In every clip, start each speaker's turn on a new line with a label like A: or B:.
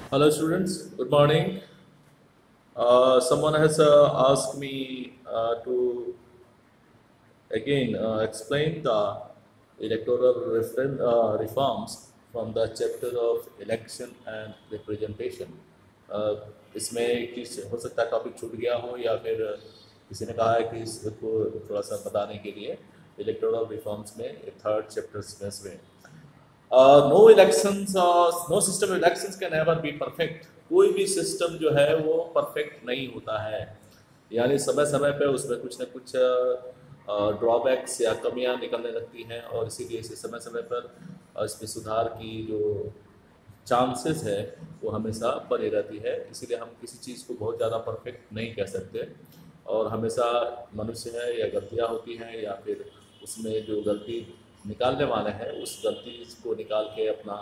A: Hello students, good morning. Someone has asked me to again explain the reforms from the chapter of election and representation. Uh, इसमें किस हो सकता है topic छूट गया हो या फिर किसी ने कहा है कि इसको थोड़ा सा बताने के लिए इलेक्टोरल रिफॉर्म्स में थर्ड चैप्टर में no elections no system elections can never be perfect. कोई भी सिस्टम जो है वो परफेक्ट नहीं होता है, यानी समय समय पे उसमें कुछ ना कुछ ड्रॉबैक्स या कमियां निकलने लगती हैं और इसीलिए इसे समय समय पर इसमें सुधार की जो चांसेस है वो हमेशा बनी रहती है। इसीलिए हम किसी चीज़ को बहुत ज़्यादा परफेक्ट नहीं कह सकते और हमेशा मनुष्य है या गलतियाँ होती हैं या फिर उसमें जो गलती निकालने वाले हैं उस गलती को निकाल के अपना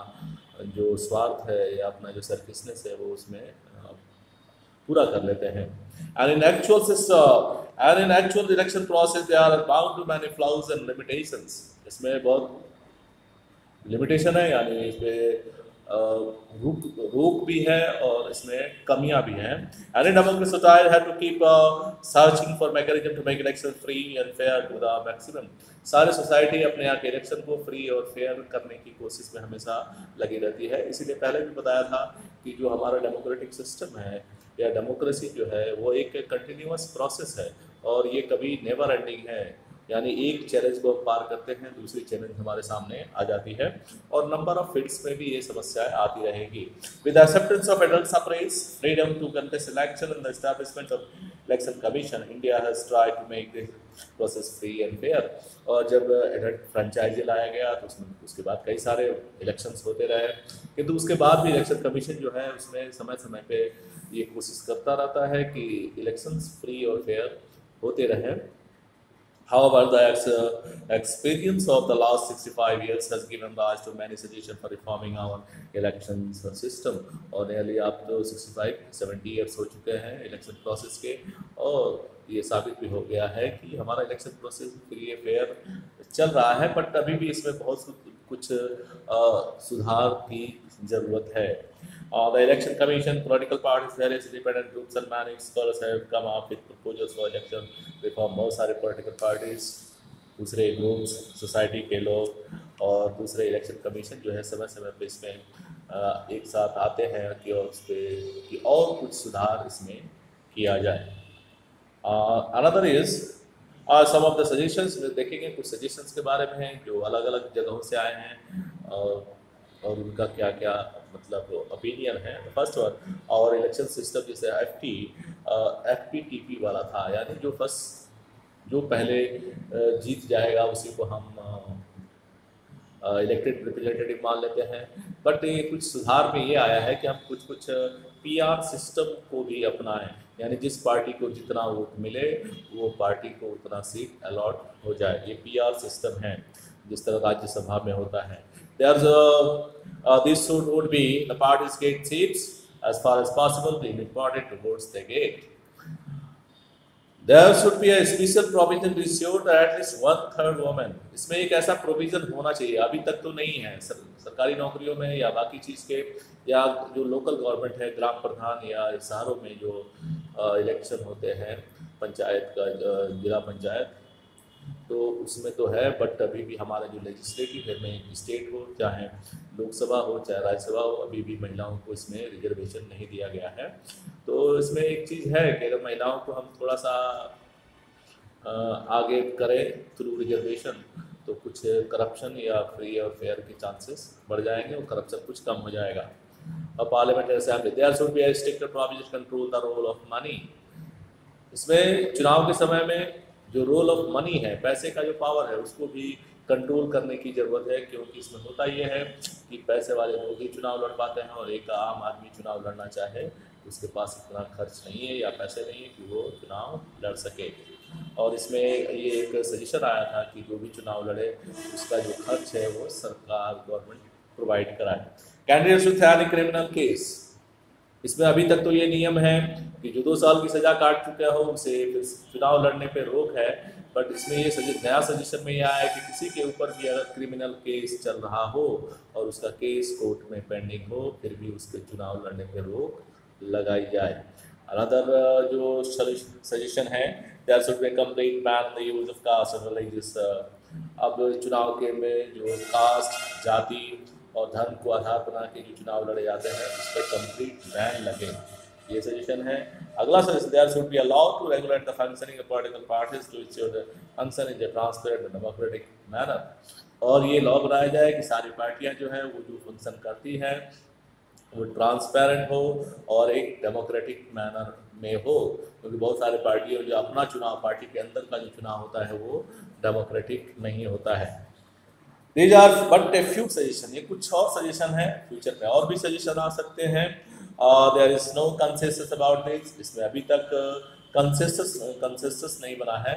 A: जो स्वार्थ है या अपना जो सेल्फिशनेस है वो उसमें पूरा कर लेते हैं। And in actual election process they are bound to many flaws and limitations. इसमें बहुत लिमिटेशन है, यानी इस पे रोक भी है और इसमें कमियां भी हैं। Any democratic society have to keep searching for mechanism to make election free and fair to the maximum. सारी सोसाइटी अपने यहाँ के इलेक्शन को फ्री और फेयर करने की कोशिश में हमेशा लगी रहती है। इसीलिए पहले भी बताया था कि जो हमारा डेमोक्रेटिक सिस्टम है या डेमोक्रेसी जो है वो एक कंटिन्यूअस प्रोसेस है और ये कभी नेवर एंडिंग है, यानी एक चैलेंज को हम पार करते हैं दूसरी चैलेंज हमारे सामने आ जाती है और नंबर ऑफ फिट्स में भी ये समस्याएं आती रहेगी। With acceptance of adult suffrage, freedom to contest election and the establishment of election commission, India has tried to make this process free and fair. और जब एडल्ट फ्रेंचाइजी लाया गया तो उसमें उसके बाद कई सारे इलेक्शंस होते रहे, किंतु उसके बाद भी इलेक्शन कमीशन जो है उसमें समय समय पे ये कोशिश करता रहता है कि इलेक्शंस फ्री और फेयर होते रहे। However, the experience of the last 65 years has given rise to many suggestions for reforming our elections system. और nearly आप तो 65-70 years हो चुके हैं इलेक्शन प्रोसेस के और ये साबित भी हो गया है कि हमारा इलेक्शन प्रोसेस फ्री फेयर चल रहा है, बट अभी भी इसमें बहुत कुछ सुधार की ज़रूरत है। The election commission, political parties, various independent groups and many scholars have come up with proposals for election reform। बहुत सारे political parties, दूसरे ग्रुप्स, सोसाइटी के लोग और दूसरे इलेक्शन कमीशन जो है समय समय पे इसमें एक साथ आते हैं कि और उस पर कि और कुछ सुधार इसमें किया जाए। Another is some of the suggestions, देखेंगे कुछ सजेशंस के बारे में हैं जो अलग अलग जगहों से आए हैं और उनका क्या क्या मतलब ओपिनियन है। फर्स्ट वन, और इलेक्शन सिस्टम जैसे FPTP वाला था, यानी जो पहले जीत जाएगा उसी को हम इलेक्टेड रिप्रेजेंटेटिव मान लेते हैं। बट ये कुछ सुधार में ये आया है कि हम कुछ PR सिस्टम को भी अपनाएं, यानी जिस पार्टी को जितना वोट मिले वो पार्टी को उतना सीट अलॉट हो जाए। ये PR सिस्टम है जिस तरह राज्यसभा में होता है। This would be the parties get seats as far as possible, being important to votes they get. There should be a special provision to ensure that at least 1/3 women। इसमें एक ऐसा provision होना चाहिए, अभी तक तो नहीं है सरकारी नौकरियों में या बाकी चीज़ के या जो लोकल गवर्नमेंट है, ग्राम प्रधान या शहरों में जो इलेक्शन होते हैं पंचायत का, जिला पंचायत, तो उसमें तो है, बट अभी भी हमारा जो लेजिस्लेटिव है में स्टेट हो चाहे लोकसभा हो चाहे राज्यसभा हो, अभी भी महिलाओं को इसमें रिजर्वेशन नहीं दिया गया है। तो इसमें एक चीज़ है कि अगर महिलाओं को हम थोड़ा सा आगे करें थ्रू रिजर्वेशन तो कुछ करप्शन या फ्री और फेयर के चांसेस बढ़ जाएंगे और करप्शन कुछ कम हो जाएगा। और parliamentary assembly, there should be a strict provision control the role of money. इसमें चुनाव के समय में जो रोल ऑफ मनी है, पैसे का जो पावर है, उसको भी कंट्रोल करने की ज़रूरत है, क्योंकि इसमें होता ये है कि पैसे वाले लोग ही चुनाव लड़ पाते हैं और एक आम आदमी चुनाव लड़ना चाहे उसके पास इतना खर्च नहीं है या पैसे नहीं है कि वो चुनाव लड़ सके। और इसमें ये एक सजेशन आया था कि जो भी चुनाव लड़े उसका जो खर्च है वो सरकार गवर्नमेंट प्रोवाइड कराए। Candidates with any criminal case, इसमें अभी तक तो ये नियम है कि जो 2 साल की सज़ा काट चुका हो उसे फिर चुनाव लड़ने पे रोक है। बट इसमें ये नया सजेशन में यह आया है कि किसी के ऊपर भी अगर क्रिमिनल केस चल रहा हो और उसका केस कोर्ट में पेंडिंग हो फिर भी उसके चुनाव लड़ने पे रोक लगाई जाए। अनदर जो सजेशन है, there should be complete ban the use of caste and religious. अब चुनाव के में जो कास्ट, जाति और धर्म को आधार बना के जो चुनाव लड़े जाते हैं उस पर कंप्लीट बैन लगे, ये सजेशन है। अगला suggestion, there should be allowed to regulate the functioning of political parties to ensure the function in a transparent and democratic manner. और ये लॉ बनाया जाए कि सारी पार्टियां जो है वो जो फंक्शन करती हैं वो ट्रांसपेरेंट हो और एक डेमोक्रेटिक मैनर में हो, क्योंकि बहुत सारे पार्टियों जो अपना चुनाव, पार्टी के अंदर का जो चुनाव होता है वो डेमोक्रेटिक नहीं होता है। These are but a few suggestion, ये कुछ और सजेशन है, फ्यूचर में और भी सजेशन आ सकते हैं। There is no consensus about this, इसमें अभी तक कंसेंसस नहीं बना है,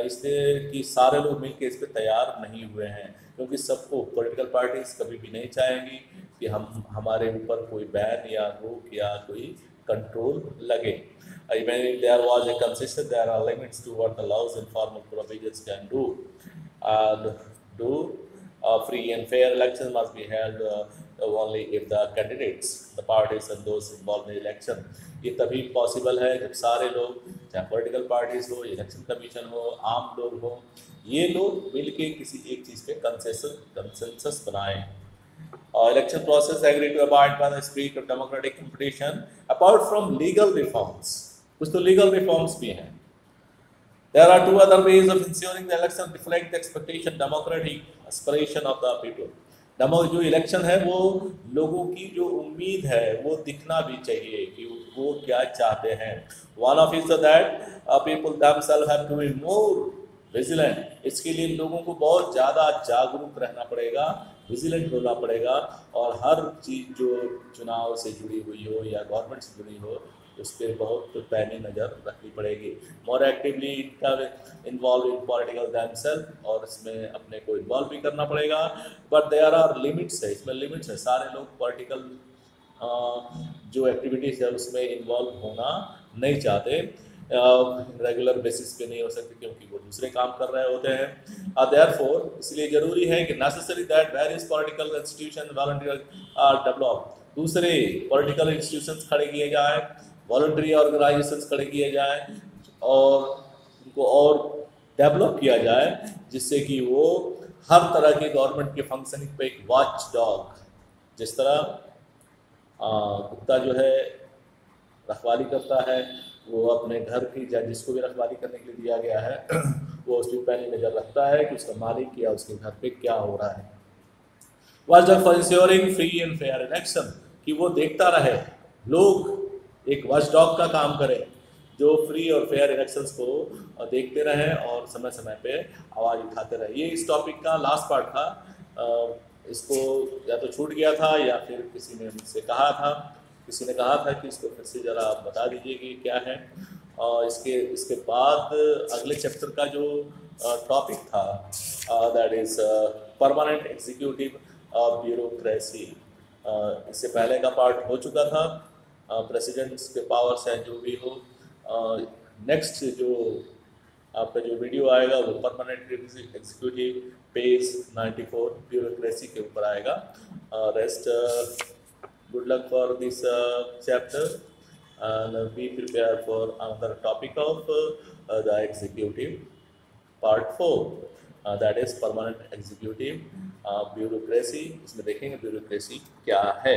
A: इसलिए कि सारे लोग मिलकर इस पर तैयार नहीं हुए हैं, क्योंकि सबको पॉलिटिकल पार्टीज कभी भी नहीं चाहेंगी कि हमारे ऊपर कोई बैन या रोक या कोई कंट्रोल लगे। When there was a consensus, there are limits to what the laws and formal provisions can do. Free and fair elections must be held only if the candidates, the parties and those involved in the election. ये तभी possible है जब सारे लोग, चाहे political parties हो, election commission हो, आम लोग हो, ये लोग मिलके किसी एक चीज़ पे कंसेंसस बनाएं। Election process agree to abide by the spirit of democratic competition apart from legal reforms. कुछ तो legal reforms भी हैं। There are two other ways of ensuring the election reflect the expectation, democratic aspiration of the people. जो election है वो लोगों की जो उम्मीद है वो दिखना भी चाहिए कि वो क्या चाहते हैं। One of is that people themselves have to be more vigilant. इसके लिए लोगों को बहुत ज़्यादा जागरूक रहना पड़ेगा, विजिलेंट होना पड़ेगा, और हर चीज़ जो चुनाव से जुड़ी हुई हो या गवर्नमेंट से जुड़ी हो उस पर बहुत पैनी नज़र रखनी पड़ेगी। More actively involve in political themselves, और इसमें अपने को इन्वॉल्व भी करना पड़ेगा। बट देयर आर लिमिट्स है, इसमें लिमिट्स है। सारे लोग पॉलिटिकल जो एक्टिविटीज़ है उसमें इन्वॉल्व होना नहीं चाहते, रेगुलर बेसिस पे नहीं हो सकते क्योंकि वो दूसरे काम कर रहे होते हैं। देयरफॉर इसलिए ज़रूरी है कि necessary that various political institution volunteer are develop, दूसरे पॉलिटिकल इंस्टीट्यूशंस खड़े किए जाए, वॉलंटरी ऑर्गेनाइजेशंस खड़े किए जाए और उनको और डेवलप किया जाए, जिससे कि वो हर तरह के गवर्नमेंट के फंक्शनिंग पे एक वॉच डॉग, जिस तरह कुत्ता जो है रखवाली करता है, वो अपने घर की या जिसको भी रखवाली करने के लिए दिया गया है वो उसकी पैनी नज़र रखता है कि उसका मालिक या उसके घर पे क्या हो रहा है। Watch dog for ensuring free and fair election, कि वो देखता रहे, लोग एक वॉच डॉग का काम करें जो फ्री और फेयर इलेक्शंस को देखते रहें और समय समय पे आवाज़ उठाते रहे। ये इस टॉपिक का लास्ट पार्ट था, इसको या तो छूट गया था या फिर किसी ने मुझसे कहा था कि इसको फिर से ज़रा आप बता दीजिए कि क्या है। और इसके बाद अगले चैप्टर का जो टॉपिक था that is permanent executive bureaucracy. इससे पहले का पार्ट हो चुका था, प्रेसिडेंट्स के पावर्स हैं जो भी हो। नेक्स्ट जो आपका जो वीडियो आएगा वो परमानेंट एग्जीक्यूटिव पेज 94 ब्यूरोक्रेसी के ऊपर आएगा। Rest good luck for this chapter, and be prepared for another topic of the executive part 4, that is permanent executive bureaucracy। इसमें देखेंगे ब्यूरोक्रेसी क्या है।